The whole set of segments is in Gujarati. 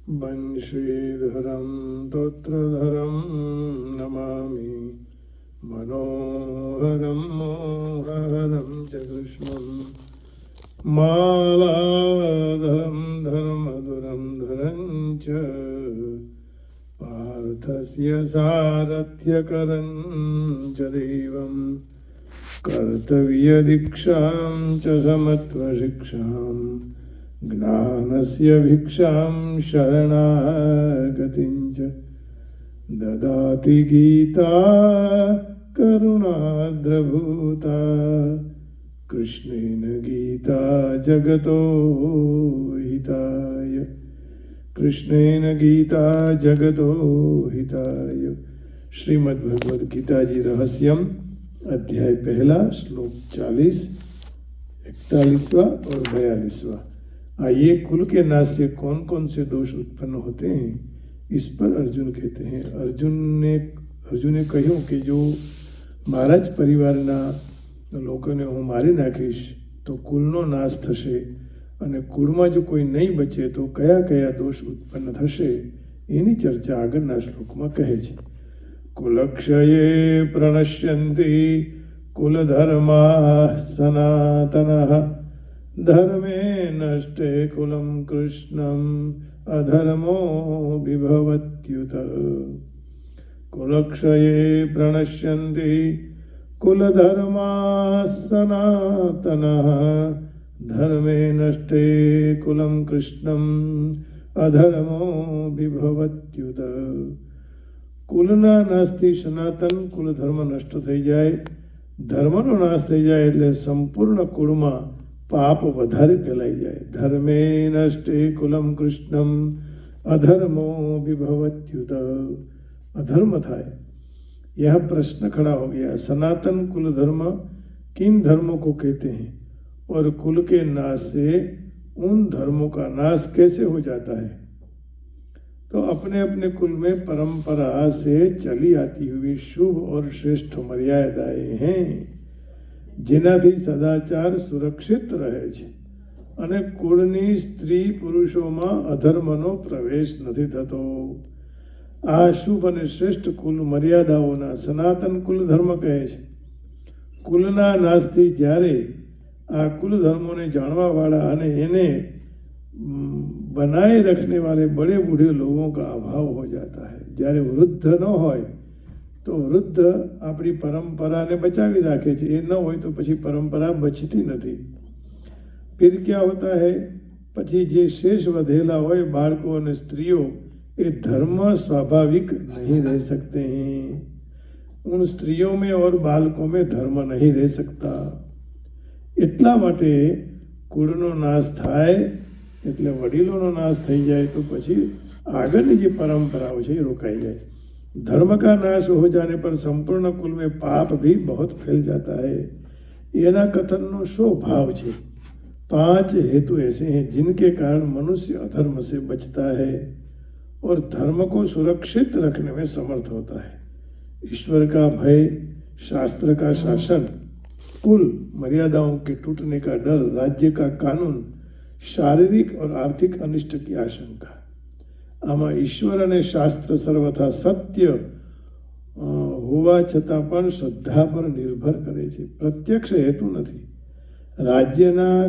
वंशीधरं तोत्रधरं नमामि मनोहरं मोहहरं च कृष्णं मालाधरं धर्मधुरं धरं च पार्थस्य सारथ्यकरं च देवं कर्तव्यदीक्षां च समत्वशिक्षां ज्ञानस्य भिक्षां शरणागतिं च ददाति गीता करुणाद्रभूता कृष्णेन गीता जगतो हिताय कृष्णेन गीता जगतो हिताय। श्रीमद्भगवद गीता जी रहस्यम अध्याय पहला श्लोक 40, 41वां और 42वां। आइए, कुल के नाश से कौन कौन से दोष उत्पन्न होते हैं, इस पर अर्जुन कहते हैं। अर्जुने કહ્યું કે જો મારા જ પરિવારના લોકોને હું મારી નાખીશ તો કુલનો નાશ થશે, અને કુળમાં જો કોઈ નહીં બચે તો કયા કયા દોષ ઉત્પન્ન થશે એની ચર્ચા આગળના શ્લોકમાં કહે છે। કુલક્ષયે પ્રણશ્યન્તિ કુલધર્મા સનાતનઃ ધર્મે નષ્ટે કુલમ કૃષ્ણમ અધર્મો વિભવત્યુત। કુલક્ષયે પ્રણશ્યન્તિ કુલધર્મા સનાતનઃ ધર્મે નષ્ટે કુલમ કૃષ્ણમ અધર્મો વિભવત્યુત। કુલના નાશથી સનાતન કુલ ધર્મ નષ્ટ થઈ જાય, ધર્મનો નાશ થઈ જાય એટલે સંપૂર્ણ કુળમાં પાપ વધારે ફેલાઈ જાય। ધર્મે નષ્ટે કુલમ કૃષ્ણમ અધર્મો વિભવત્યુત, अधर्म થાય। यह प्रश्न खड़ा हो गया, सनातन कुल धर्म किन धर्मों को कहते हैं और कुल के नाश से उन धर्मों का नाश कैसे हो जाता है? तो अपने अपने कुल में परंपरा से चली आती हुई शुभ और श्रेष्ठ मर्यादाएं हैं, જેનાથી સદાચાર સુરક્ષિત રહે છે અને કુળની સ્ત્રી પુરુષોમાં અધર્મનો પ્રવેશ નથી થતો। આ શુભ અને શ્રેષ્ઠ કુલ મર્યાદાઓના સનાતન કુલ ધર્મ કહે છે। કુલના નાશથી જ્યારે આ કુલ ધર્મોને જાણવાવાળા અને એને बनाए रखने वाले बड़े बूढ़े लोगों का अभाव हो जाता है। જ્યારે વૃદ્ધ ન હોય તો વૃદ્ધ આપણી પરંપરાને બચાવી રાખે છે, એ ન હોય તો પછી પરંપરા બચતી નથી। फिर क्या होता है, પછી જે શેષ વધેલા હોય બાળકો અને સ્ત્રીઓ, ये धर्म स्वाभाविक नहीं रह सकते हैं। उन स्त्रियों में और बालकों में धर्म नहीं रह सकता। એટલા માટે કુળનો નાશ થાય એટલે વડીલોનો નાશ થઈ જાય તો પછી આગળની જે પરંપરાઓ છે એ રોકાઈ જાય। धर्म का नाश हो जाने पर संपूर्ण कुल में पाप भी बहुत फैल जाता है। એના કથનનો શો ભાવ છે? 5 हेतु ऐसे हैं जिनके कारण मनुष्य अधर्म से बचता है और धर्म को सुरक्षित रखने में समर्थ होता है। ईश्वर का भय, शास्त्र का शासन, कुल मर्यादाओं के टूटने का डर, राज्य का कानून, शारीरिक और आर्थिक अनिष्ट की आशंका। आमा ईश्वर અને શાસ્ત્ર સર્વથા સત્ય હોવા છતાં પણ શ્રદ્ધા પર નિર્ભર કરે છે, પ્રત્યક્ષ હેતુ નથી। રાજ્યના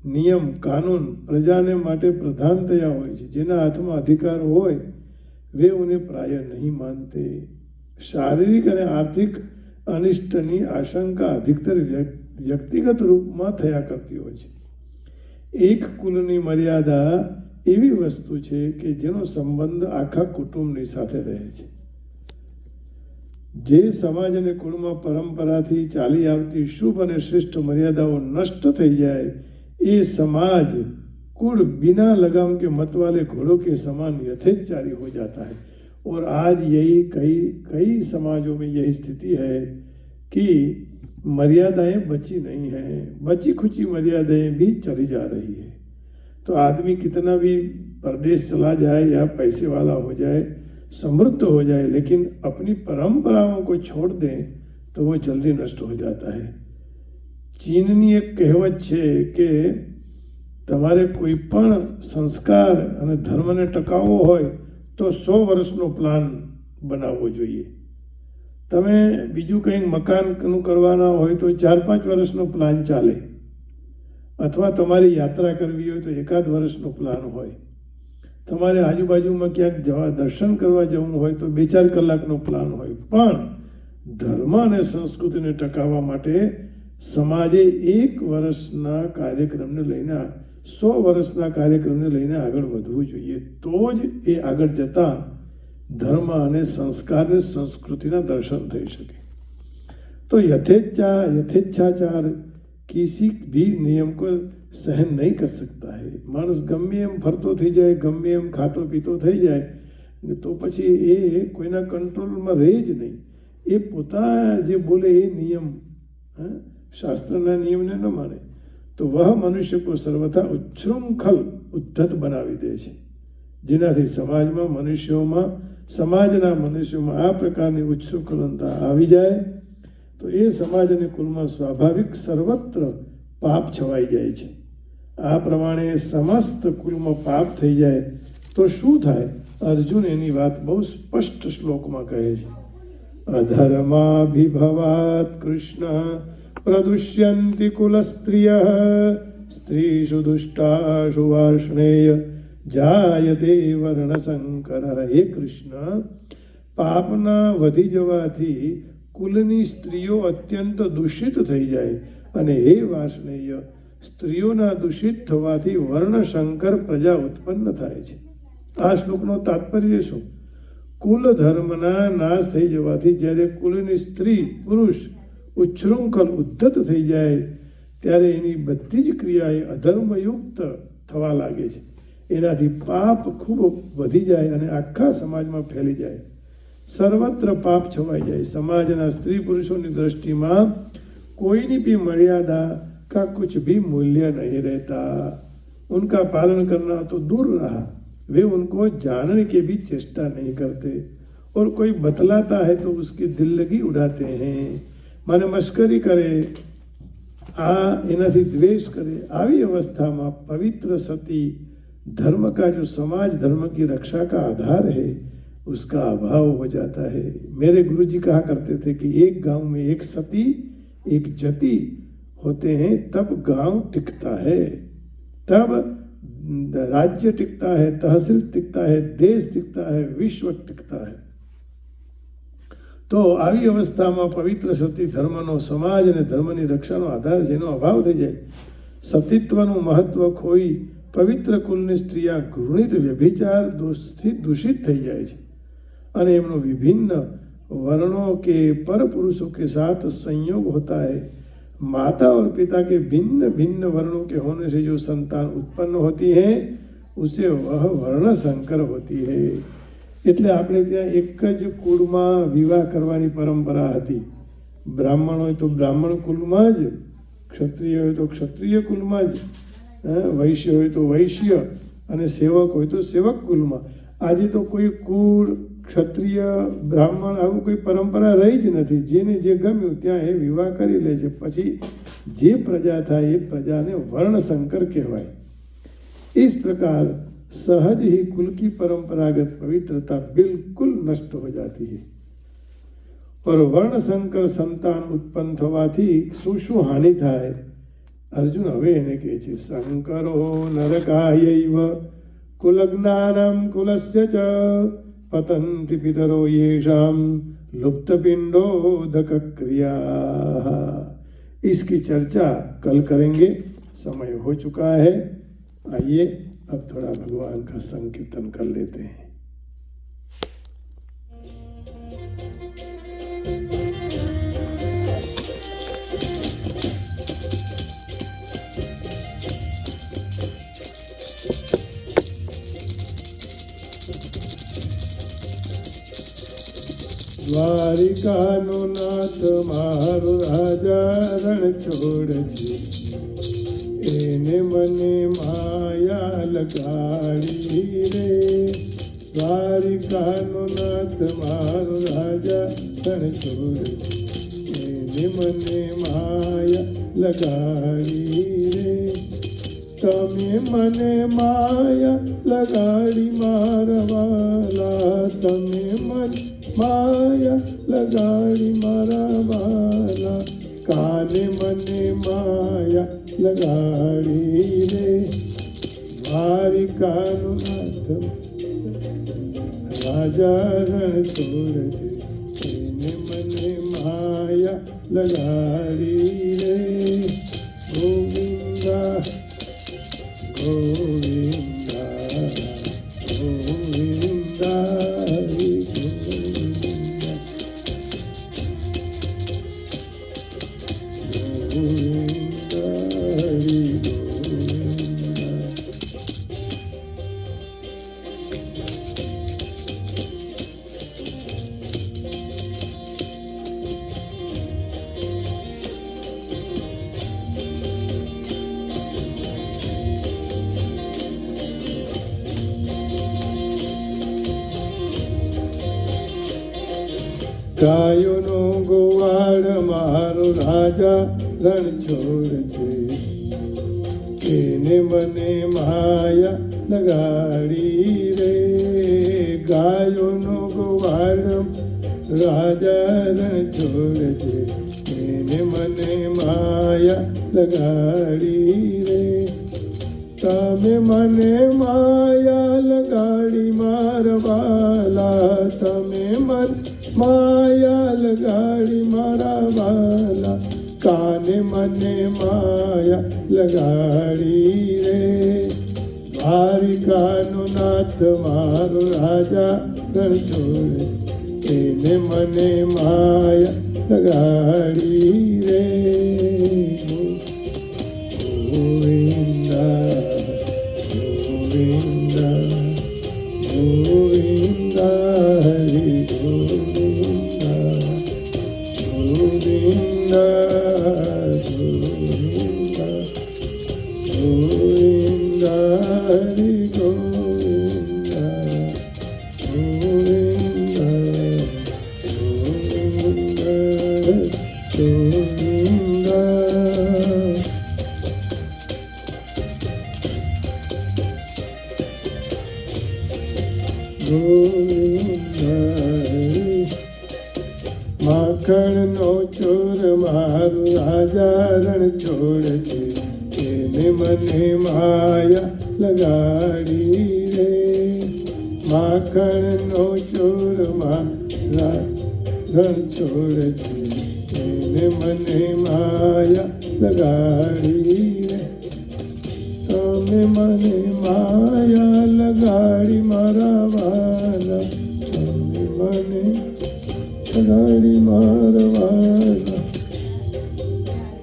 નિયમ કાનૂન પ્રજાને માટે પ્રધાનતયા હોય છે, જેના હાથમાં અધિકાર હોય वे उन्हें प्राय नहीं मानते। શારીરિક અને આર્થિક અનિષ્ટની આશંકા અધિકતર વ્યક્તિગત રૂપમાં થયા કરતી હોય છે। એક કુલની મર્યાદા એવી વસ્તુ છે કે જેનો સંબંધ આખા કુટુંબની સાથે રહે છે। જે સમાજ અને કુળમાં પરંપરાથી ચાલી આવતી શુભ અને શ્રેષ્ઠ મર્યાદાઓ નષ્ટ થઈ જાય, ये समाज कुल बिना लगाम के मत वाले घोड़ों के समान यथेच्छारी हो जाता है। और आज यही कई समाजों में यही स्थिति है कि मर्यादाएं बची नहीं हैं, बची खुची मर्यादाएं भी चली जा रही है। तो आदमी कितना भी परदेश चला जाए या पैसे वाला हो जाए, समृद्ध हो जाए, लेकिन अपनी परंपराओं को छोड़ दें तो वो जल्दी नष्ट हो जाता है। चीननी एक कहावत है कि તમારે કોઈ પણ સંસ્કાર અને ધર્મને ટકાવવો હોય તો 100 વર્ષનો પ્લાન બનાવવો જોઈએ. તમે બીજું કંઈક મકાનનું કરવાના હોય તો 4-5 વર્ષનો પ્લાન ચાલે, અથવા તમારી યાત્રા કરવી હોય તો 1 વર્ષનો પ્લાન હોય. તમારે આજુબાજુમાં ક્યાંક દર્શન કરવા જવું હોય તો 2-4 કલાકનો પ્લાન હોય. પણ ધર્મ અને સંસ્કૃતિને ટકાવવા માટે સમાજે 1 વર્ષના કાર્યક્રમને લઈને 100 વર્ષના કાર્યક્રમને લઈને આગળ વધવું જોઈએ. તો જ એ આગળ જતાં ધર્મ અને સંસ્કાર અને સંસ્કૃતિના દર્શન થઈ શકે. તો यथेच्छाचार किसी भी नियम को सहन नहीं कर सकता है. માણસ ગમે એમ ફરતો થઈ જાય, ગમે એમ ખાતો પીતો થઈ જાય તો પછી એ કોઈના કંટ્રોલમાં રહે જ નહીં. એ પોતા જે બોલે એ નિયમ, શાસ્ત્રના નિયમને ન માને તો વહ મનુષ્ય को સર્વથા ઉચ્છૃંખલ ઉદ્ધત બનાવી દે છે. જેનાથી સમાજના મનુષ્યોમાં આ પ્રકારની ઉચ્છૃંખલતા આવી જાય તો એ સમાજ અને કુલમાં સ્વાભાવિક સર્વત્ર પાપ છવાઈ જાય છે. આ પ્રમાણે સમસ્ત કુલમાં પાપ થઈ જાય તો શું થાય? અર્જુન એની વાત બહુ સ્પષ્ટ શ્લોકમાં કહે છે. અધર્માભિભવાત કૃષ્ણ પ્રદુષ્યંતિ કુલસ્ત્રિય સ્ત્રીષુ દુષ્ટાશુ વાર્ષ્ણેય જાયતે વર્ણશંકર. હે કૃષ્ણ, પાપના વધી જવાથી કુલની સ્ત્રીઓ અત્યંત દૂષિત થઈ જાય, અને હે વાર્ષ્ણેય, સ્ત્રીઓના દૂષિત થવાથી વર્ણશંકર પ્રજા ઉત્પન્ન થાય છે. આ શ્લોકનો તાત્પર્ય શું? કુલ ધર્મના નાશ થઈ જવાથી જ્યારે કુલની સ્ત્રી પુરુષ ઉચ્છૃંખલ ઉદ્ધત થઈ જાય ત્યારે એની બધી જ ક્રિયા એ અધર્મયુક્ત થવા લાગે છે. એનાથી પાપ ખૂબ વધી જાય અને આખા સમાજમાં ફેલી જાય. સર્વત્ર પાપ છવાઈ જાય. સમાજના સ્ત્રી પુરુષોની દૃષ્ટિમાં कोई भी मर्यादा का कुछ भी मूल्य नहीं रहता. उनका पालन करना तो दूर रहा, वे उनको जानने की भी चेष्टा नहीं करते, और कोई बतलाता है तो उसकी दिल लगी उड़ाते हैं. माने मस्करी करे, एनाथी द्वेष करे. આવી अवस्थाમાં पवित्र सती धर्म का जो समाज धर्म की रक्षा का आधार है उसका अभाव हो जाता है. मेरे गुरुजी कहा करते थे कि एक गांव में एक सती एक जति होते हैं तब गांव टिकता है, तब राज्य टिकता है, तहसील टिकता है, देश टिकता है, विश्व टिकता है. તો આવી અવસ્થામાં પવિત્ર સતી ધર્મનો સમાજ અને ધર્મની રક્ષાનો આધાર છે, એનો અભાવ થઈ જાય. સતીત્વનું મહત્વ ખોઈ પવિત્ર કુલની સ્ત્રીઓ ઘૃણિત વ્યભિચાર દોષથી દૂષિત થઈ જાય છે અને એમનો વિભિન્ન वर्णों के पर पुरुषों के साथ संयोग होता है. माता और पिता के भिन्न भिन्न वर्णों के होने से जो संतान उत्पन्न होती है उसे वह वर्ण संकर होती है. એટલે આપણે ત્યાં એક જ કુળમાં વિવાહ કરવાની પરંપરા હતી. બ્રાહ્મણ હોય તો બ્રાહ્મણ કુલમાં જ, ક્ષત્રિય હોય તો ક્ષત્રિય કુલમાં જ, વૈશ્ય હોય તો વૈશ્ય, અને સેવક હોય તો સેવક કુલમાં. આજે તો કોઈ કુળ, ક્ષત્રિય, બ્રાહ્મણ આવું કોઈ પરંપરા રહી જ નથી. જેને જે ગમ્યું ત્યાં એ વિવાહ કરી લે છે. પછી જે પ્રજા થાય એ પ્રજાને વર્ણશંકર કહેવાય. इस प्रकार सहज ही कुल की परंपरागत पवित्रता बिल्कुल नष्ट हो जाती है और वर्ण संकर संतान उत्पन्न थवाथी શું શું હાનિ થાય? અર્જુન હવે એને કહે છે, સંકરો નરકાયૈવ कुलज्ञानं कुलस्य च पतन्ति पितरो येषां लुप्तपिंडोदक क्रियाः. इसकी चर्चा कल करेंगे, समय हो चुका है. आइए अब थोड़ा भगवान का संकीर्तन कर लेते हैं. દ્વારિકાનો નાથ મારો રાજા રણ છોડ છે, એને મને માયા લગાડી રે. દ્વારિકાનો નાથ મારો રાજા રણ છોડ છે, એને મને માયા લગાડી રે. તમે મને માયા લગાડી મારા વાલા, તમે મને માયા લગાડી મારા વાલા, કાને મને માયા લગાડી રે, દ્વારિકાનું નાથ રાજા રણ છોડ છે, એને મને માયા લગાડી રે, ગોવિંદા ગોવિંદા ગોવિંદા હરિ ગોવિંદા ગોવિંદા હરિ ગોવિંદા. ગાયોનો ગોવાળ મારો રાજા રણછોડ છે, એને મને માયા લગાડી રે, ગાયોનો ગોવાળ રાજા રણછોડ છે, એને મને માયા લગાડી રે, તમે મને માયા લગાડી મારા વાલા, તમે મને માયા લગાડી મારા વાલા, કાને મને માયા લગાડી રે, દ્વારિકાનો નાથ મારો રાજા રણછોડ, એને મને માયા લગાડી રે, ગોવિંદા ગોવિંદા ગોવિંદા હરિ ગોવિંદા ગોવિંદા ગોવિંદા ગોવિંદા હરિ ગોવિંદા ગોવિંદા ગોવિંદા ગોવિંદા. માખણનો ચોર મારું રાજા રણછોડ છે, એને મને માયા લગાડી રે, માખણનો ચોર મારા રણછોડ છે, એને મને માયા લગાડી રે, તમે મને માયા લગાડી મારા વાલા, તમે મને લગાડી મારા વાલા,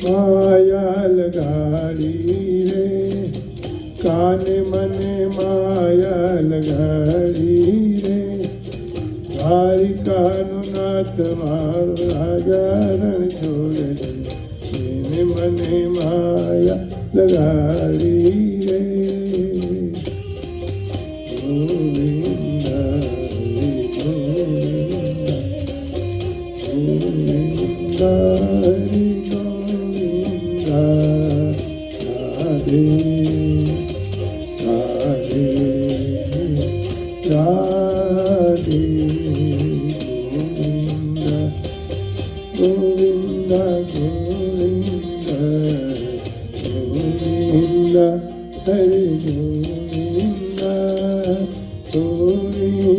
માયા લગાડી રે, કાને મને માયા લગાડી રે, દ્વારિકાનો નાથ મારો રાજા રણછોડ છે, એને મને માયા લગાડી રે, ગોવિંદા ગોવિંદા હરિ ગોવિંદા, રાધે રાધે રાધે, ગોવિંદા ગોવિંદા ગોવિંદા હરિ ગોવિંદા ગોવિંદા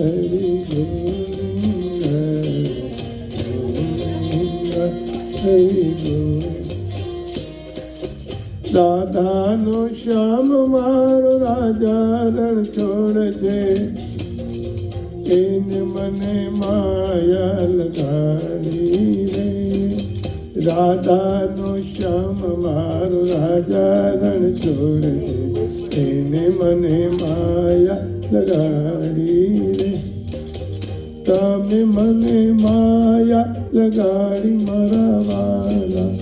હરિ ગોવિંદા ગોવિંદા હરિ ગોવિંદા. દાદાનો શ્યામ મારો રાજા રણછોડ છે, એને મને માયા લગાડી રે, રાધાનો શ્યામ મારો રાજા રણછોડ છે, એને મને માયા લગાડી રે, તમે મને માયા લગાડી મારા વાલા,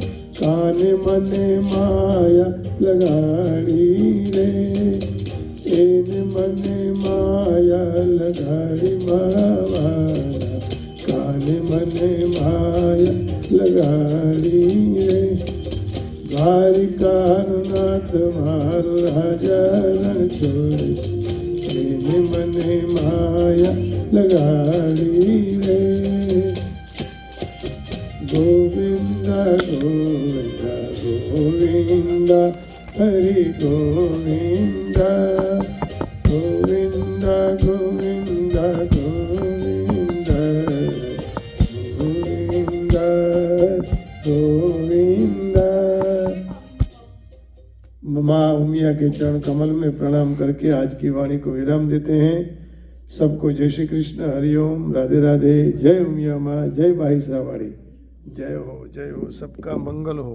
કાને મને માયા લગાડી રે, એને મને માયા લગાડી મારા વાલા, કાને મને માયા લગાડી રે, દ્વારિકાનું નાથ મારું રાજા રણ છોડી એને મને માયા લગાડી રે. ગોવિંદા ગોવિંદા ગોવિંદા હરિ ગોવિંદા ગોવિંદા ગોવિંદા ગોવિંદા ગોવિંદા ગોવિंदा. माँ उमिया के चरण कमल में प्रणाम करके आज की वाणी को विराम देते हैं. सबको जय श्री कृष्ण, हरिओम, राधे राधे. जय उमिया माँ, जय बाईसरावाड़ी. जय हो, सबका मंगल हो.